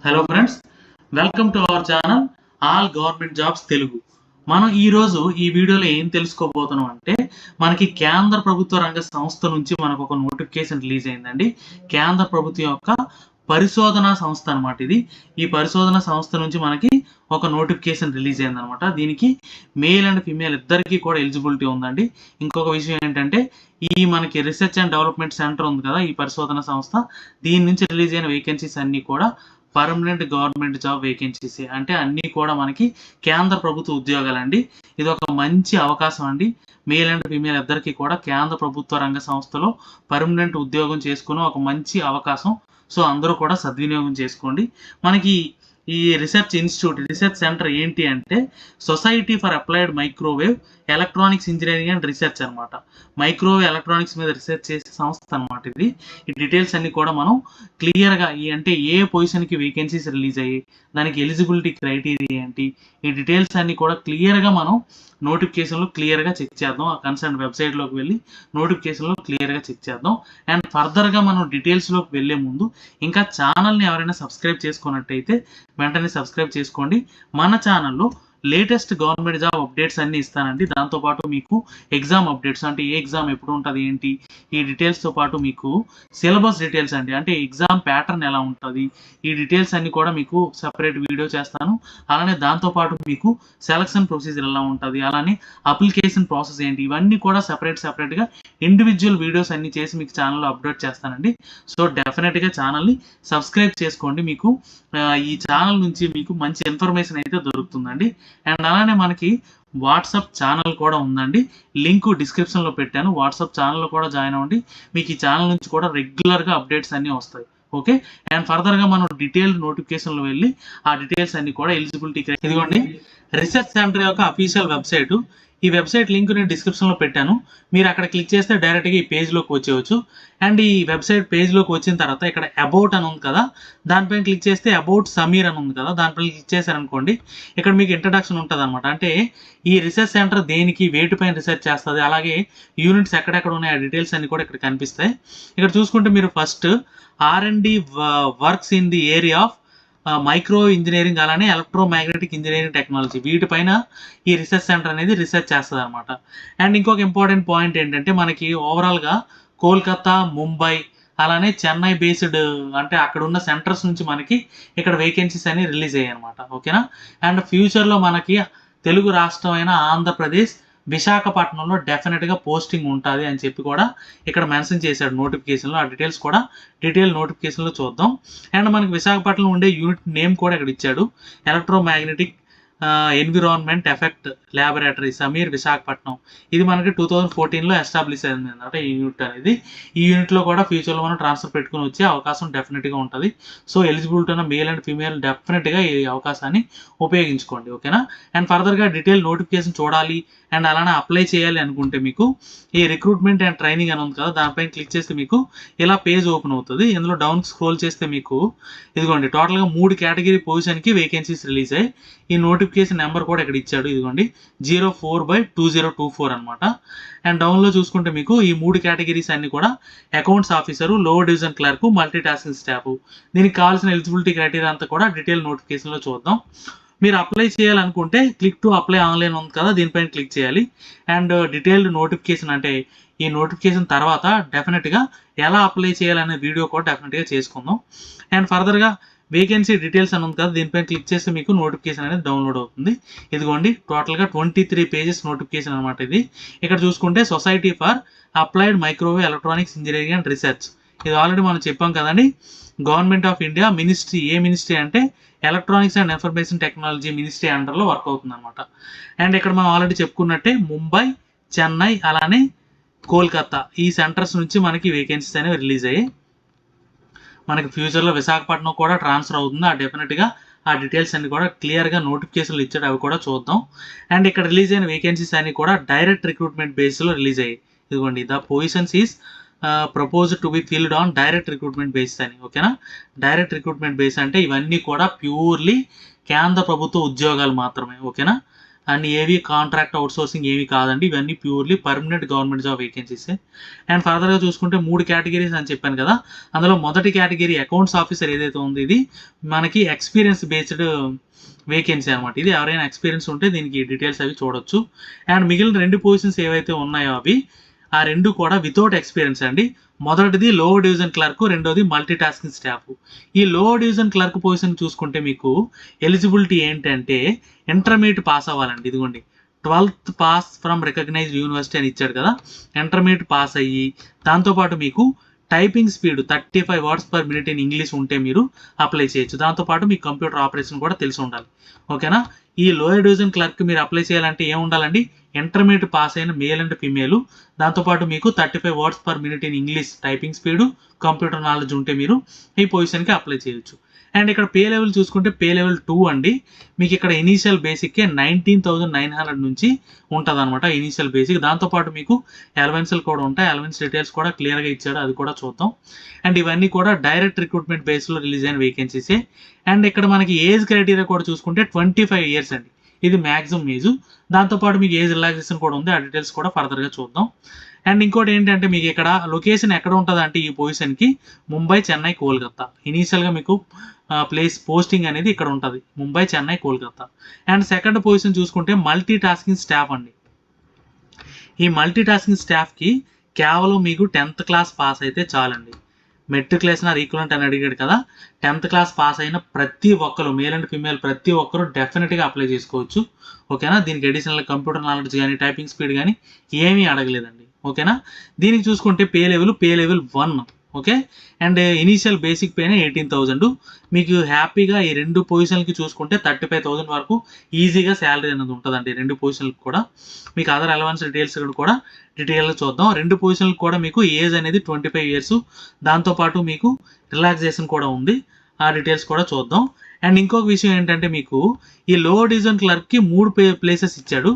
Hello friends, welcome to our channel all government jobs Telugu. మనం ఈరోజు ఈ వీడియోలో ఏం తెలుసుకోబోతున్నాం అంటే, మనకి కేంద్ర ప్రభుత్వ రంగ సంస్థ నుంచి మనకు ఒక నోటిఫికేషన్ రిలీజ్ అయిందండి. కేంద్ర ప్రభుత్వం యొక్క పరిశోధనా సంస్థ అనమాట ఇది. ఈ పరిశోధన సంస్థ నుంచి మనకి ఒక నోటిఫికేషన్ రిలీజ్ అయిందనమాట. దీనికి మేల్ అండ్ ఫిమేల్ ఇద్దరికి కూడా ఎలిజిబిలిటీ ఉందండి. ఇంకొక విషయం ఏంటంటే, ఈ మనకి రీసెర్చ్ అండ్ డెవలప్మెంట్ సెంటర్ ఉంది కదా, ఈ పరిశోధన సంస్థ, దీని నుంచి రిలీజ్ అయిన వేకెన్సీస్ అన్ని కూడా పర్మనెంట్ గవర్నమెంట్ జాబ్ వేకెన్సీస్, అంటే అన్నీ కూడా మనకి కేంద్ర ప్రభుత్వ ఉద్యోగాలండి. ఇది ఒక మంచి అవకాశం అండి. మేల్ అండ్ ఫీమేల్ ఇద్దరికి కూడా కేంద్ర ప్రభుత్వ రంగ సంస్థలో పర్మనెంట్ ఉద్యోగం చేసుకునే ఒక మంచి అవకాశం. సో అందరూ కూడా సద్వినియోగం చేసుకోండి. మనకి ఈ రీసెర్చ్ సెంటర్ ఏంటి అంటే, society for applied microwave electronics engineering and research అనమాట. మైక్రోవేవ్ ఎలక్ట్రానిక్స్ మీద రీసెర్చ్ చేసే సంస్థ అనమాట ఇది. ఈ డీటెయిల్స్ అన్ని కూడా మనం క్లియర్గా అంటే ఏ పొజిషన్కి వేకెన్సీస్ రిలీజ్ అయ్యి, దానికి ఎలిజిబిలిటీ క్రైటీరియా ఏంటి, ఈ డీటెయిల్స్ అన్ని కూడా క్లియర్గా మనం నోటిఫికేషన్లో క్లియర్గా చెక్ చేద్దాం. ఆ కన్సర్న్ వెబ్సైట్లోకి వెళ్ళి నోటిఫికేషన్లో క్లియర్గా చెక్ చేద్దాం. అండ్ ఫర్దర్గా మనం డీటెయిల్స్లోకి వెళ్ళే ముందు ఇంకా ఛానల్ని ఎవరైనా సబ్స్క్రైబ్ చేసుకున్నట్టయితే వెంటనే సబ్స్క్రైబ్ చేసుకోండి. మన ఛానల్లో లేటెస్ట్ గవర్నమెంట్ జాబ్ అప్డేట్స్ అన్ని ఇస్తానండి. దాంతోపాటు మీకు ఎగ్జామ్ అప్డేట్స్, అంటే ఏ ఎగ్జామ్ ఎప్పుడు ఉంటుంది ఏంటి, ఈ డీటెయిల్స్తో పాటు మీకు సిలబస్ డీటెయిల్స్ అండి, అంటే ఎగ్జామ్ ప్యాటర్న్ ఎలా ఉంటుంది, ఈ డీటెయిల్స్ అన్ని కూడా మీకు సపరేట్ వీడియో చేస్తాను. అలానే దాంతోపాటు మీకు సెలక్షన్ ప్రొసీజర్ ఎలా ఉంటుంది, అలానే అప్లికేషన్ ప్రాసెస్ ఏంటి, ఇవన్నీ కూడా సపరేట్గా ఇండివిజువల్ వీడియోస్ అన్ని చేసి మీకు ఛానల్లో అప్డేట్ చేస్తానండి. సో డెఫినెట్గా ఛానల్ని సబ్స్క్రైబ్ చేసుకోండి. మీకు ఈ ఛానల్ నుంచి మీకు మంచి ఇన్ఫర్మేషన్ అయితే దొరుకుతుందండి. అండ్ అలానే మనకి వాట్సాప్ ఛానల్ కూడా ఉందండి. లింక్ డిస్క్రిప్షన్లో పెట్టాను. వాట్సాప్ ఛానల్లో కూడా జాయిన్ అవ్వండి. మీకు ఈ ఛానల్ నుంచి కూడా రెగ్యులర్గా అప్డేట్స్ అన్నీ వస్తాయి. ఓకే. అండ్ ఫర్దర్గా మనం డీటెయిల్డ్ నోటిఫికేషన్లో వెళ్ళి ఆ డీటెయిల్స్ అన్ని కూడా ఎలిజిబిలిటీ, ఇదిగోండి రీసెర్చ్ సెంటర్ యొక్క అఫీషియల్ వెబ్సైట్. ఈ వెబ్సైట్ లింక్ నేను డిస్క్రిప్షన్లో పెట్టాను. మీరు అక్కడ క్లిక్ చేస్తే డైరెక్ట్గా ఈ పేజ్లోకి వచ్చేయచ్చు. అండ్ ఈ వెబ్సైట్ పేజ్లోకి వచ్చిన తర్వాత ఇక్కడ అబౌట్ అని ఉంది కదా, దానిపైన క్లిక్ చేస్తే అబౌట్ సమీర్ అని ఉంది కదా, దానిపైన క్లిక్ చేశారనుకోండి, ఇక్కడ మీకు ఇంట్రడక్షన్ ఉంటుంది అనమాట. అంటే ఈ రీసెర్చ్ సెంటర్ దేనికి, వేటిపైన రీసెర్చ్ చేస్తుంది, అలాగే యూనిట్స్ ఎక్కడెక్కడ ఉన్నాయి, ఆ డీటెయిల్స్ అన్ని కూడా ఇక్కడ కనిపిస్తాయి. ఇక్కడ చూసుకుంటే మీరు first R&D works in the area of micro engineering, అలానే ఎలక్ట్రోమాగ్నెటిక్ ఇంజనీరింగ్ టెక్నాలజీ, వీటిపైన ఈ రీసెర్చ్ సెంటర్ అనేది రీసెర్చ్ చేస్తుంది అనమాట. అండ్ ఇంకొక ఇంపార్టెంట్ పాయింట్ ఏంటంటే, మనకి ఓవరాల్గా కోల్కతా, ముంబై, అలానే చెన్నై బేస్డ్, అంటే అక్కడ ఉన్న సెంటర్స్ నుంచి మనకి ఇక్కడ వేకెన్సీస్ అనేవి రిలీజ్ అయ్యాయి అనమాట. ఓకేనా. అండ్ ఫ్యూచర్లో మనకి తెలుగు రాష్ట్రం అయిన ఆంధ్రప్రదేశ్ విశాఖపట్నంలో డెఫినెట్గా పోస్టింగ్ ఉంటుంది అని చెప్పి కూడా ఇక్కడ మెన్షన్ చేశాడు నోటిఫికేషన్లో. ఆ డీటెయిల్స్ కూడా నోటిఫికేషన్లో చూద్దాం. అండ్ మనకి విశాఖపట్నంలో ఉండే యూనిట్ నేమ్ కూడా ఇక్కడ ఇచ్చాడు, electromagnetic environment effect laboratory Sameer Visakhapatnam. ఇది మనకి 2014లో ఎస్టాబ్లిష్ అయింది అనమాట ఈ యూనిట్ అనేది. ఈ యూనిట్లో కూడా ఫ్యూచర్లో మనం ట్రాన్స్ఫర్ పెట్టుకుని వచ్చే అవకాశం డెఫినెట్గా ఉంటుంది. సో ఎలిజిబిలిటీ ఉన్న మేల్ అండ్ ఫీమేల్ డెఫినెట్గా ఈ అవకాశాన్ని ఉపయోగించుకోండి. ఓకేనా. అండ్ ఫర్దర్గా డీటెయిల్ నోటిఫికేషన్ చూడాలి అండ్ అలానే అప్లై చేయాలి అనుకుంటే మీకు ఈ రిక్రూట్మెంట్ అండ్ ట్రైనింగ్ అని ఉంది కదా, దానిపైన క్లిక్ చేస్తే మీకు ఇలా పేజ్ ఓపెన్ అవుతుంది. ఇందులో డౌన్ స్క్రోల్ చేస్తే మీకు ఇదిగోండి టోటల్గా 3 కేటగిరీ పొజిషన్కి వేకెన్సీస్ రిలీజ్ అయ్యి, ఈ నోటిఫికేషన్ నెంబర్ కూడా ఇక్కడ ఇచ్చాడు, ఇదిగోండి 04/2024 అనమాట. అండ్ డౌన్లో చూసుకుంటే మీకు ఈ 3 కేటగిరీస్ అన్ని కూడా accounts officer, lower division clerk, multi tasking staff. దీనికి కావాల్సిన ఎలిజిబిలిటీ క్రైటీరియా అంతా కూడా డీటెయిల్ నోటిఫికేషన్లో చూద్దాం. మీరు అప్లై చేయాలనుకుంటే క్లిక్ టు అప్లై ఆన్లైన్ ఉంది కదా, దీనిపైన క్లిక్ చేయాలి. అండ్ డీటెయిల్డ్ నోటిఫికేషన్, అంటే ఈ నోటిఫికేషన్ తర్వాత డెఫినెట్గా ఎలా అప్లై చేయాలనే వీడియో కూడా డెఫినెట్గా చేసుకుందాం. అండ్ ఫర్దర్గా వేకెన్సీ డీటెయిల్స్ అని ఉంది కదా, దీనిపైన క్లిక్ చేస్తే మీకు నోటిఫికేషన్ అనేది డౌన్లోడ్ అవుతుంది. ఇదిగోండి టోటల్గా 23 పేజెస్ నోటిఫికేషన్ అనమాట ఇది. ఇక్కడ చూసుకుంటే society for applied microwave electronics engineering and research, ఇది ఆల్రెడీ మనం చెప్పాం కదండి. గవర్నమెంట్ ఆఫ్ ఇండియా మినిస్ట్రీ, ఏ మినిస్ట్రీ అంటే electronics and information technology ministry అండర్లో వర్క్ అవుతుంది అనమాట. అండ్ ఇక్కడ మనం ఆల్రెడీ చెప్పుకున్నట్టే ముంబై, చెన్నై, అలానే కోల్కతా, ఈ సెంటర్స్ నుంచి మనకి వేకెన్సీస్ అనేవి రిలీజ్ అయ్యాయి. మనకి ఫ్యూచర్లో విశాఖపట్నం కూడా ట్రాన్స్ఫర్ అవుతుంది. ఆ డెఫినెట్గా ఆ డీటెయిల్స్ అన్ని కూడా క్లియర్గా నోటిఫికేషన్లు ఇచ్చాడు, అవి కూడా చూద్దాం. అండ్ ఇక్కడ రిలీజ్ అయిన వేకెన్సీస్ అన్ని కూడా డైరెక్ట్ రిక్రూట్మెంట్ బేస్లో రిలీజ్ అయ్యాయి. ఇదిగోండి the positions is proposed to be filled on direct recruitment base అని. ఓకేనా. డైరెక్ట్ రిక్రూట్మెంట్ బేస్ అంటే ఇవన్నీ కూడా ప్యూర్లీ కేంద్ర ప్రభుత్వ ఉద్యోగాలు మాత్రమే. ఓకేనా. అండ్ ఏవి కాంట్రాక్ట్ అవుట్సోర్సింగ్ ఏవి కాదండి, ఇవన్నీ ప్యూర్లీ పర్మనెంట్ గవర్నమెంట్ జాబ్ వేకెన్సీసే. అండ్ ఫర్దర్గా చూసుకుంటే 3 కేటగిరీస్ అని చెప్పాను కదా, అందులో మొదటి కేటగిరీ అకౌంట్స్ ఆఫీసర్ ఏదైతే ఉందో ఇది మనకి ఎక్స్పీరియన్స్ బేస్డ్ వేకెన్సీ అనమాట. ఇది ఎవరైనా ఎక్స్పీరియన్స్ ఉంటే దీనికి డీటెయిల్స్ అవి చూడొచ్చు. అండ్ మిగిలిన 2 పొజిషన్స్ ఏవైతే ఉన్నాయో అవి ఆ 2 కూడా వితౌట్ ఎక్స్పీరియన్స్ అండి. మొదటిది లోవర్ డివిజన్ క్లర్క్, రెండోది మల్టీ టాస్కింగ్ స్టాఫ్. ఈ లోవర్ డివిజన్ క్లర్క్ పొజిషన్ చూసుకుంటే మీకు ఎలిజిబిలిటీ ఏంటంటే ఇంటర్మీడియట్ పాస్ అవ్వాలండి. ఇదిగోండి 12th pass from recognised university అని ఇచ్చాడు కదా, ఇంటర్మీడియట్ పాస్ అయ్యి దాంతోపాటు మీకు typing speed 35 words per minute in English ఉంటే మీరు అప్లై చేయొచ్చు. దాంతోపాటు మీకు కంప్యూటర్ ఆపరేషన్ కూడా తెలిసి ఉండాలి. ఓకేనా. ఈ లోయర్ డివిజన్ క్లర్క్ మీరు అప్లై చేయాలంటే ఏం ఉండాలండి, ఇంటర్మీడియట్ పాస్ అయిన మేల్ అండ్ ఫిమేల్, దాంతోపాటు మీకు 35 words per minute in English typing speed, computer knowledge ఉంటే మీరు ఈ పొజిషన్కి అప్లై చేయొచ్చు. అండ్ ఇక్కడ పే లెవెల్ చూసుకుంటే పే లెవెల్ 2 అండి. మీకు ఇక్కడ ఇనీషియల్ బేసిక్కే 19,900 నుంచి ఉంటుంది అనమాట ఇనీషియల్ బేసిక్. దాంతోపాటు మీకు అలవెన్స్లు కూడా ఉంటాయి. అలవెన్స్ డీటెయిల్స్ కూడా క్లియర్గా ఇచ్చాడు, అది కూడా చూద్దాం. అండ్ ఇవన్నీ కూడా డైరెక్ట్ రిక్రూట్మెంట్ బేస్లో రిలీజ్ అయిన వేకెన్సీసే. అండ్ ఇక్కడ మనకి ఏజ్ క్రైటీరియా కూడా చూసుకుంటే 25 ఇయర్స్ అండి, ఇది మ్యాక్సిమం ఏజ్. దాంతోపాటు మీకు ఏజ్ రిలాక్సేషన్ కూడా ఉంది, ఆ డీటెయిల్స్ కూడా ఫర్దర్గా చూద్దాం. అండ్ ఇంకోటి ఏంటంటే మీకు ఇక్కడ లొకేషన్ ఎక్కడ ఉంటుంది అంటే ఈ పొజిషన్కి ముంబై, చెన్నై, కోల్కతా. ఇనీషియల్గా మీకు ప్లేస్ పోస్టింగ్ అనేది ఇక్కడ ఉంటుంది, Mumbai, Chennai, Kolkata. And second position చూసుకుంటే మల్టీ టాస్కింగ్ స్టాఫ్ అండి. ఈ మల్టీ టాస్కింగ్ స్టాఫ్కి కేవలం మీకు 10th క్లాస్ పాస్ అయితే చాలండి. మెట్రికులేషన్ ఈక్వలెంట్ అని అడిగాడు కదా, 10th క్లాస్ పాస్ అయిన ప్రతి ఒక్కరు మేల్ అండ్ ఫిమేల్ ప్రతి ఒక్కరు డెఫినెట్గా అప్లై చేసుకోవచ్చు. ఓకేనా. దీనికి అడిషనల్ కంప్యూటర్ నాలెడ్జ్ కానీ టైపింగ్ స్పీడ్ కానీ ఏమీ అడగలేదండి. ఓకేనా. దీనికి చూసుకుంటే pay level 1. Okay. And initial basic పేనే 18,000. మీకు హ్యాపీగా ఈ 2 పొజిషన్లకి చూసుకుంటే 35,000 వరకు ఈజీగా శాలరీ అనేది ఉంటుందండి 2 పొజిషన్లకు కూడా. మీకు అదర్ అలవెన్స్ డీటెయిల్స్ కూడా డీటెయిల్గా చూద్దాం. 2 పొజిషన్లకు కూడా మీకు ఏజ్ అనేది 25 ఇయర్స్, దాంతోపాటు మీకు రిలాక్సేషన్ కూడా ఉంది, ఆ డీటెయిల్స్ కూడా చూద్దాం. అండ్ ఇంకొక విషయం ఏంటంటే మీకు ఈ లోవర్ డివిజన్ క్లర్క్కి 3 ప్లేసెస్ ఇచ్చాడు,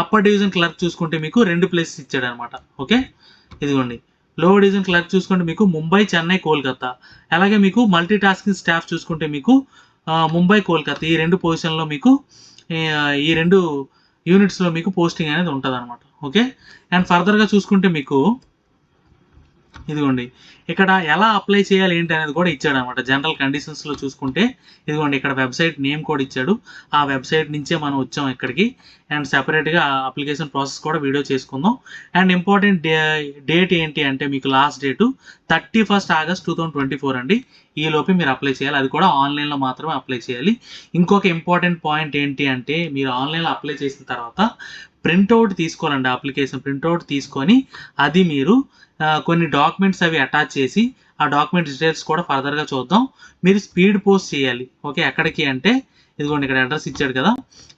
అప్పర్ డివిజన్ క్లర్క్ చూసుకుంటే మీకు 2 ప్లేసెస్ ఇచ్చాడు అనమాట. ఓకే. ఇదిగోండి లోవర్ డివిజన్ క్లర్క్ చూసుకుంటే మీకు ముంబై, చెన్నై, కోల్కతా. అలాగే మీకు మల్టీ టాస్కింగ్ స్టాఫ్ చూసుకుంటే మీకు ముంబై, కోల్కతా ఈ 2 పొజిషన్లో మీకు ఈ 2 యూనిట్స్లో మీకు పోస్టింగ్ అనేది ఉంటుంది అనమాట. ఓకే. అండ్ ఫర్దర్గా చూసుకుంటే మీకు ఇదిగోండి ఇక్కడ ఎలా అప్లై చేయాలి ఏంటి అనేది కూడా ఇచ్చాడు అనమాట. జనరల్ కండిషన్స్లో చూసుకుంటే ఇదిగోండి ఇక్కడ వెబ్సైట్ నేమ్ కూడా ఇచ్చాడు, ఆ వెబ్సైట్ నుంచే మనం వచ్చాం ఇక్కడికి. అండ్ సెపరేట్గా అప్లికేషన్ ప్రాసెస్ కూడా వీడియో చేసుకుందాం. అండ్ ఇంపార్టెంట్ డేట్ ఏంటి అంటే మీకు లాస్ట్ డేటు 31st ఆగస్ట్ 2024 అండి. ఈ లోపే మీరు అప్లై చేయాలి, అది కూడా ఆన్లైన్లో మాత్రమే అప్లై చేయాలి. ఇంకొక ఇంపార్టెంట్ పాయింట్ ఏంటి అంటే మీరు ఆన్లైన్లో అప్లై చేసిన తర్వాత ప్రింట్అవుట్ తీసుకోవాలండి, అప్లికేషన్ ప్రింట్అవుట్ తీసుకొని అది మీరు కొన్ని డాక్యుమెంట్స్ అవి అటాచ్ చేసి ఆ డాక్యుమెంట్ డీటెయిల్స్ కూడా ఫర్దర్గా చూద్దాం. మీరు స్పీడ్ పోస్ట్ చేయాలి. ఓకే. ఎక్కడికి అంటే ఇదిగోండి ఇక్కడ అడ్రస్ ఇచ్చాడు కదా,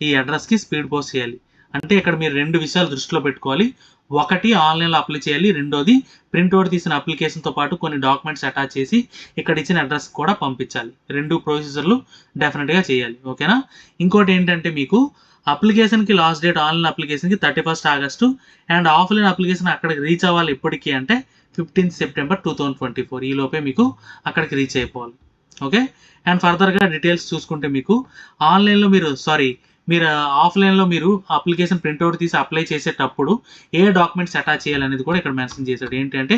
ఈ అడ్రస్కి స్పీడ్ పోస్ట్ చేయాలి. అంటే ఇక్కడ మీరు 2 విషయాలు దృష్టిలో పెట్టుకోవాలి. ఒకటి ఆన్లైన్లో అప్లై చేయాలి, రెండోది ప్రింట్అవుట్ తీసిన అప్లికేషన్తో పాటు కొన్ని డాక్యుమెంట్స్ అటాచ్ చేసి ఇక్కడ ఇచ్చిన అడ్రస్ కూడా పంపించాలి. 2 ప్రొసీజర్లు డెఫినెట్గా చేయాలి. ఓకేనా. ఇంకోటి ఏంటంటే మీకు అప్లికేషన్కి లాస్ట్ డేట్ ఆన్లైన్ అప్లికేషన్కి 31st August, and offline application అక్కడికి రీచ్ అవ్వాలి ఎప్పటికీ అంటే 15th సెప్టెంబర్ 2024. ఈ లోపే మీకు అక్కడికి రీచ్ అయిపోవాలి. ఓకే. అండ్ ఫర్దర్గా డీటెయిల్స్ చూసుకుంటే మీకు ఆన్లైన్లో మీరు ఆఫ్లైన్లో మీరు అప్లికేషన్ ప్రింట్అవుట్ తీసి అప్లై చేసేటప్పుడు ఏ డాక్యుమెంట్స్ అటాచ్ చేయాలనేది కూడా ఇక్కడ మెన్షన్ చేశాడు. ఏంటంటే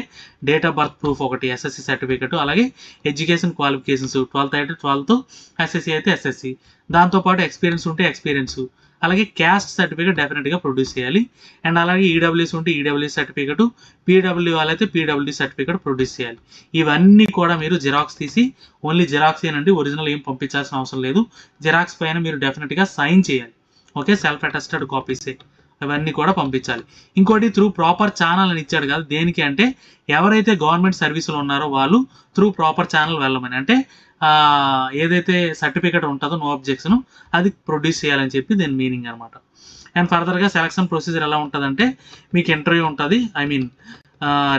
డేట్ ఆఫ్ బర్త్ ప్రూఫ్ ఒకటి, ఎస్ఎస్సి సర్టిఫికేట్, అలాగే ఎడ్యుకేషన్ క్వాలిఫికేషన్స్ 12th అయితే 12th, ఎస్ఎస్సి అయితే ఎస్ఎస్సి, దాంతోపాటు ఎక్స్పీరియన్స్ ఉంటే ఎక్స్పీరియన్స్, అలాగే క్యాస్ట్ సర్టిఫికేట్ డెఫినెట్గా ప్రొడ్యూస్ చేయాలి. అండ్ అలాగే ఈడబ్ల్యూఎస్ ఉంటే ఈడబ్ల్యూఎస్ సర్టిఫికేట్, పీడబ్ల్యూ వాళ్ళైతే పీడబ్ల్యూ సర్టిఫికేట్ ప్రొడ్యూస్ చేయాలి. ఇవన్నీ కూడా మీరు జిరాక్స్ తీసి, ఓన్లీ జిరాక్స్ ఏనండి, ఒరిజినల్ ఏం పంపించాల్సిన అవసరం లేదు. జిరాక్స్ పైన మీరు డెఫినెట్గా సైన్ చేయాలి. ఓకే. సెల్ఫ్ అటెస్టెడ్ కాపీసే, అవన్నీ కూడా పంపించాలి. ఇంకోటి త్రూ ప్రాపర్ ఛానల్ అని ఇచ్చాడు కదా, దేనికి అంటే ఎవరైతే గవర్నమెంట్ సర్వీసులు ఉన్నారో వాళ్ళు త్రూ ప్రాపర్ ఛానల్ వెళ్ళమని, అంటే ఏదైతే సర్టిఫికేట్ ఉంటుందో నో అబ్జెక్షన్ అది ప్రొడ్యూస్ చేయాలని చెప్పి దీని మీనింగ్ అనమాట. అండ్ ఫర్దర్గా సెలక్షన్ ప్రొసీజర్ ఎలా ఉంటుందంటే మీకు ఇంటర్వ్యూ ఉంటుంది,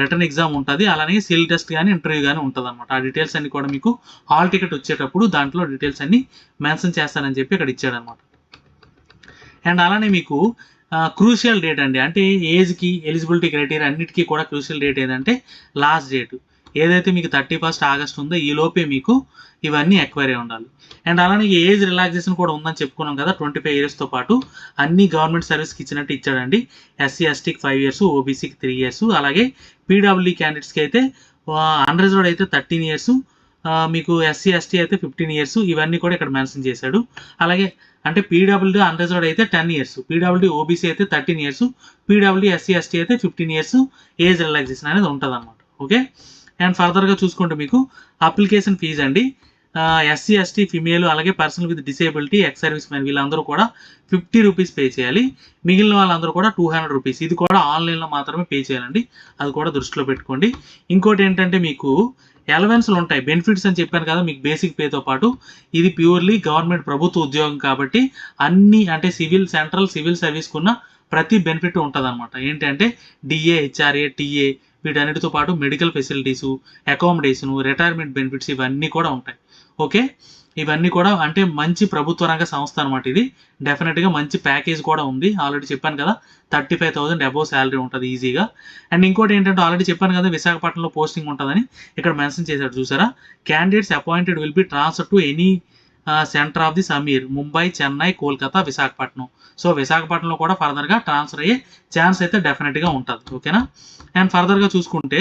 రిటర్న్ ఎగ్జామ్ ఉంటుంది, అలానే సిల్ టెస్ట్ కానీ ఇంటర్వ్యూ కానీ ఉంటుంది అనమాట. ఆ డీటెయిల్స్ అన్ని కూడా మీకు హాల్ టికెట్ వచ్చేటప్పుడు దాంట్లో డీటెయిల్స్ అన్ని మెన్షన్ చేస్తానని చెప్పి ఇక్కడ ఇచ్చాడనమాట. అండ్ అలానే మీకు క్రూషియల్ డేట్ అండి, అంటే ఏజ్కి ఎలిజిబిలిటీ క్రైటీరియా అన్నిటికీ కూడా క్రూషియల్ డేట్ ఏదంటే లాస్ట్ డేట్ ఏదైతే మీకు 31st ఆగస్ట్ ఉందో ఈ లోపే మీకు ఇవన్నీ ఎక్వైరీ ఉండాలి. అండ్ అలానే ఏజ్ రిలాక్సేషన్ కూడా ఉందని చెప్పుకున్నాం కదా, 25 yearsతో పాటు అన్ని గవర్నమెంట్ సర్వీస్కి ఇచ్చినట్టు ఇచ్చాడండి. ఎస్సీ ఎస్టీకి 5 years, ఓబీసీకి 3 years, అలాగే పీడబ్ల్యూడీ క్యాండిడేట్స్కి అయితే అన్రిజర్వ్డ్ అయితే 13 years, మీకు ఎస్సీ ఎస్టీ అయితే 15 years, ఇవన్నీ కూడా ఇక్కడ మెన్షన్ చేశాడు. అలాగే అంటే పీడబ్ల్యూడీ అన్రిజర్వ్డ్ అయితే 10 years, పీడబ్ల్యూడీ ఓబీసీ అయితే 13 years, పీడబ్ల్యూడీ ఎస్సీ ఎస్టీ అయితే 15 years ఏజ్ రిలాక్సేషన్ అనేది ఉంటుంది అనమాట. ఓకే. అండ్ ఫర్దర్గా చూసుకుంటే మీకు అప్లికేషన్ ఫీజు అండి, ఎస్సీ ఎస్టీ ఫిమేల్ అలాగే person with disability ex service man వీళ్ళందరూ కూడా 50 rupees పే చేయాలి. మిగిలిన వాళ్ళందరూ కూడా 200 rupees. ఇది కూడా ఆన్లైన్లో మాత్రమే పే చేయాలండి, అది కూడా దృష్టిలో పెట్టుకోండి. ఇంకోటి ఏంటంటే మీకు అలవెన్స్లు ఉంటాయి, బెనిఫిట్స్ అని చెప్పాను కదా మీకు బేసిక్ పేతో పాటు. ఇది ప్యూర్లీ గవర్నమెంట్ ప్రభుత్వ ఉద్యోగం కాబట్టి అన్ని అంటే సెంట్రల్ సివిల్ సర్వీస్కున్న ప్రతి బెనిఫిట్ ఉంటుంది అనమాట. ఏంటంటే డిఏ, హెచ్ఆర్ఏ, టీఏ వీటన్నిటితో పాటు medical facilities, accommodation, retirement benefits ఇవన్నీ కూడా ఉంటాయి. ఓకే. ఇవన్నీ కూడా అంటే మంచి ప్రభుత్వ రంగ సంస్థ అనమాట ఇది. డెఫినెట్గా మంచి ప్యాకేజ్ కూడా ఉంది. ఆల్రెడీ చెప్పాను కదా 35,000 అబోవ్ శాలరీ ఉంటుంది ఈజీగా. అండ్ ఇంకోటి ఏంటంటే ఆల్రెడీ చెప్పాను కదా విశాఖపట్నంలో పోస్టింగ్ ఉంటుందని, ఇక్కడ మెన్షన్ చేశాడు చూసారా, candidates appointed will be transfer to any centre of the Sameer, Mumbai, Chennai, Kolkata, Visakhapatnam. So విశాఖపట్నంలో కూడా ఫర్దర్గా ట్రాన్స్ఫర్ అయ్యే ఛాన్స్ అయితే డెఫినెట్గా ఉంటుంది. ఓకేనా. అండ్ ఫర్దర్గా చూసుకుంటే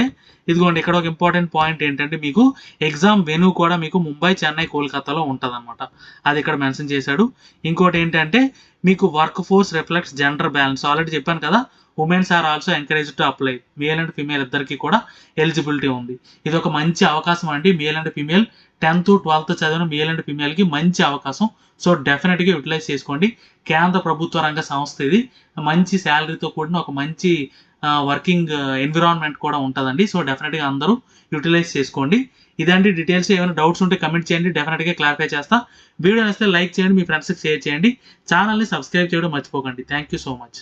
ఇదిగోండి ఇక్కడ ఒక ఇంపార్టెంట్ పాయింట్ ఏంటంటే మీకు ఎగ్జామ్ వెన్యూ కూడా మీకు ముంబై, చెన్నై, కోల్కతాలో ఉంటుంది అనమాట, అది ఇక్కడ మెన్షన్ చేశాడు. ఇంకోటి ఏంటంటే మీకు work force reflects gender balance, already చెప్పాను కదా womens are also encourage to apply, male and female ఇద్దరికి కూడా ఎలిజిబిలిటీ ఉంది. ఇది ఒక మంచి అవకాశం అండి, male and female 10th, 12th చదివిన మేల్ అండ్ ఫీమేల్కి మంచి అవకాశం. సో డెఫినెట్గా యూటిలైజ్ చేసుకోండి. కేంద్ర ప్రభుత్వ రంగ సంస్థ ఇది, మంచి శాలరీతో కూడిన ఒక మంచి వర్కింగ్ ఎన్విరాన్మెంట్ కూడా ఉంటుందండి. సో డెఫినెట్గా అందరూ యూటిలైజ్ చేసుకోండి. ఇదండి డీటెయిల్స్. ఏమైనా డౌట్స్ ఉంటే కమెంట్ చేయండి, డెఫినెట్గా క్లారిఫై చేస్తా. వీడియో నచ్చితే లైక్ చేయండి, మీ ఫ్రెండ్స్కి షేర్ చేయండి, ఛానల్ని సబ్స్క్రైబ్ చేయడం మర్చిపోకండి. Thank you so much.